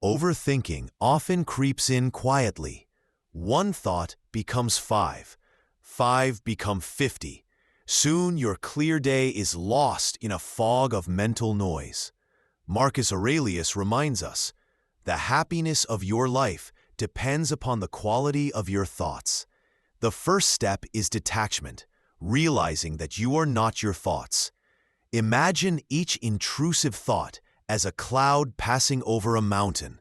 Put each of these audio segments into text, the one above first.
Overthinking often creeps in quietly. One thought becomes five. Five become 50. Soon your clear day is lost in a fog of mental noise. Marcus Aurelius reminds us, the happiness of your life depends upon the quality of your thoughts. The first step is detachment, realizing that you are not your thoughts. Imagine each intrusive thought as a cloud passing over a mountain.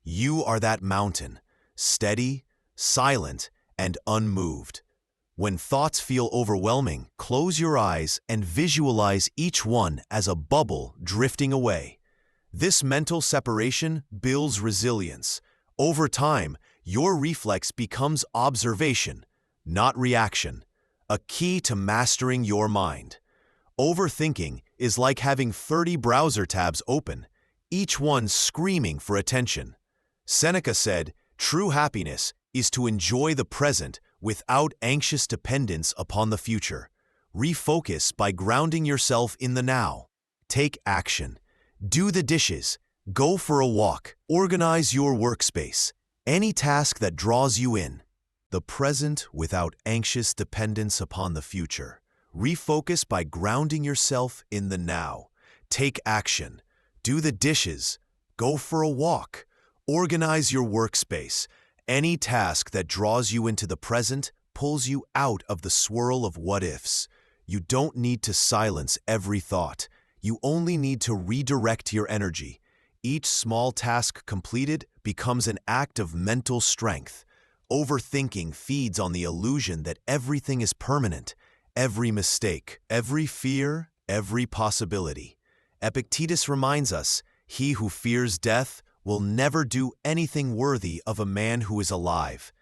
You are that mountain, steady, silent, and unmoved. When thoughts feel overwhelming, close your eyes and visualize each one as a bubble drifting away. This mental separation builds resilience. Over time, your reflex becomes observation, not reaction, a key to mastering your mind. Overthinking is like having 30 browser tabs open, each one screaming for attention. Seneca said, "True happiness is to enjoy the present without anxious dependence upon the future." Refocus by grounding yourself in the now. Take action. Do the dishes. Go for a walk. Organize your workspace. Any task that draws you in. The present without anxious dependence upon the future. Refocus by grounding yourself in the now. Take action. Do the dishes. Go for a walk. Organize your workspace. Any task that draws you into the present pulls you out of the swirl of what-ifs. You don't need to silence every thought. You only need to redirect your energy. Each small task completed becomes an act of mental strength. Overthinking feeds on the illusion that everything is permanent. Every mistake, every fear, every possibility. Epictetus reminds us, he who fears death will never do anything worthy of a man who is alive.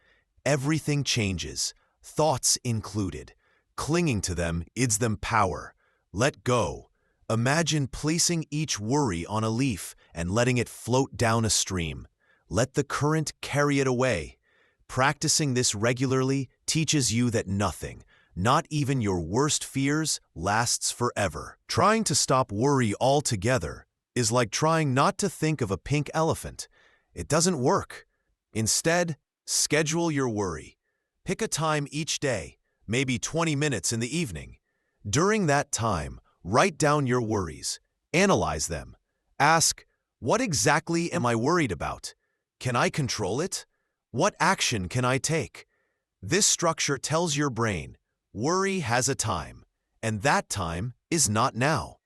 Everything changes, thoughts included. Clinging to them gives them power. Let go. Imagine placing each worry on a leaf and letting it float down a stream. Let the current carry it away. Practicing this regularly teaches you that nothing, not even your worst fears, lasts forever. Trying to stop worry altogether is like trying not to think of a pink elephant. It doesn't work. Instead, schedule your worry. Pick a time each day, maybe 20 minutes in the evening. During that time, write down your worries. Analyze them. Ask, what exactly am I worried about? Can I control it? What action can I take? This structure tells your brain, worry has a time, and that time is not now.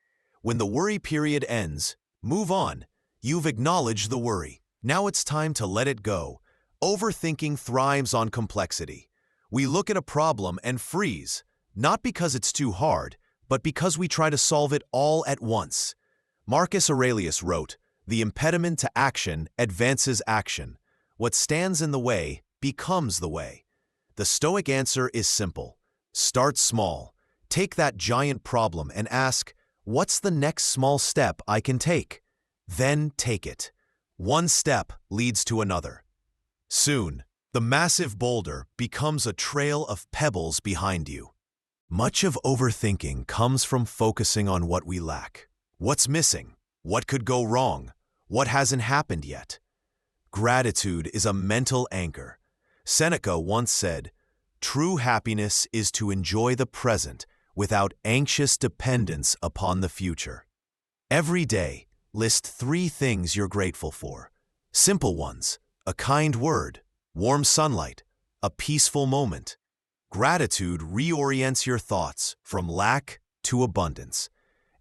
When the worry period ends, move on. You've acknowledged the worry. Now it's time to let it go. Overthinking thrives on complexity. We look at a problem and freeze, not because it's too hard, but because we try to solve it all at once. Marcus Aurelius wrote, "The impediment to action advances action. What stands in the way becomes the way." The Stoic answer is simple. Start small. Take that giant problem and ask, what's the next small step I can take? Then take it. One step leads to another. Soon, the massive boulder becomes a trail of pebbles behind you. Much of overthinking comes from focusing on what we lack. What's missing? What could go wrong? What hasn't happened yet? Gratitude is a mental anchor. Seneca once said, "True happiness is to enjoy the present without anxious dependence upon the future." Every day, list 3 things you're grateful for. Simple ones: a kind word, warm sunlight, a peaceful moment. Gratitude reorients your thoughts from lack to abundance,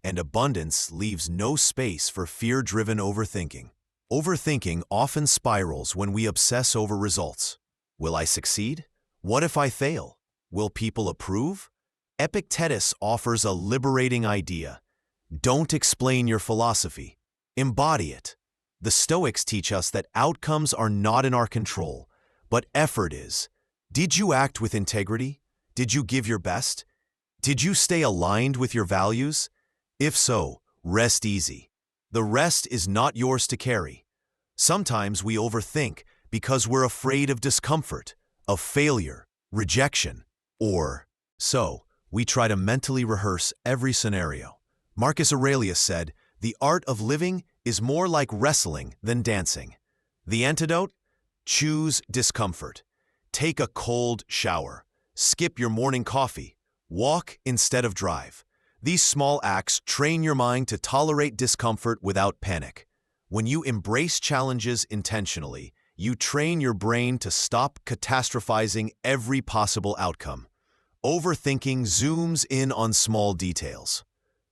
and abundance leaves no space for fear-driven overthinking. Overthinking often spirals when we obsess over results. Will I succeed? What if I fail? Will people approve? Epictetus offers a liberating idea. Don't explain your philosophy. Embody it. The Stoics teach us that outcomes are not in our control, but effort is. Did you act with integrity? Did you give your best? Did you stay aligned with your values? If so, rest easy. The rest is not yours to carry. Sometimes we overthink because we're afraid of discomfort, of failure, rejection, or so we try to mentally rehearse every scenario. Marcus Aurelius said, "The art of living is more like wrestling than dancing." The antidote? Choose discomfort. Take a cold shower. Skip your morning coffee. Walk instead of drive. These small acts train your mind to tolerate discomfort without panic. When you embrace challenges intentionally, you train your brain to stop catastrophizing every possible outcome. Overthinking zooms in on small details,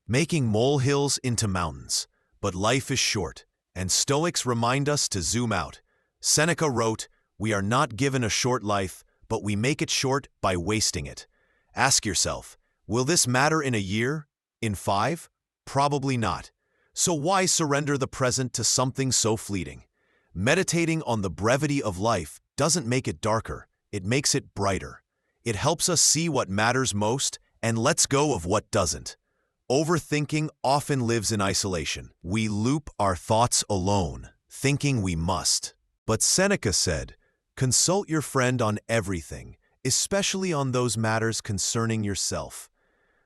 making molehills into mountains. But life is short, and Stoics remind us to zoom out. Seneca wrote, "We are not given a short life, but we make it short by wasting it." Ask yourself, will this matter in a year? In 5? Probably not. So why surrender the present to something so fleeting? Meditating on the brevity of life doesn't make it darker, it makes it brighter. It helps us see what matters most and lets go of what doesn't. Overthinking often lives in isolation. We loop our thoughts alone, thinking we must. But Seneca said, "Consult your friend on everything, especially on those matters concerning yourself."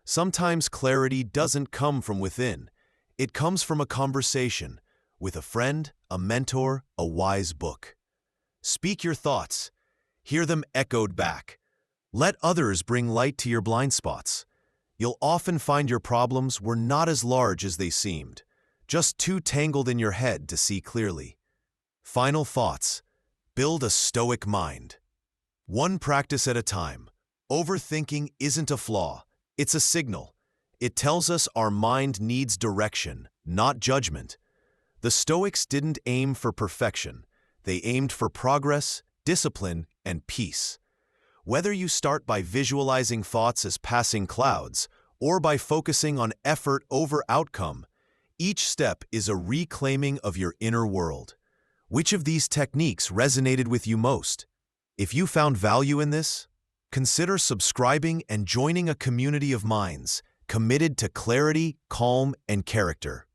Sometimes clarity doesn't come from within. It comes from a conversation with a friend, a mentor, a wise book. Speak your thoughts. Hear them echoed back. Let others bring light to your blind spots. You'll often find your problems were not as large as they seemed, just too tangled in your head to see clearly. Final thoughts. Build a stoic mind. One practice at a time. Overthinking isn't a flaw, it's a signal. It tells us our mind needs direction, not judgment. The Stoics didn't aim for perfection. They aimed for progress, discipline, and peace. Whether you start by visualizing thoughts as passing clouds or by focusing on effort over outcome, each step is a reclaiming of your inner world. Which of these techniques resonated with you most? If you found value in this, consider subscribing and joining a community of minds committed to clarity, calm, and character.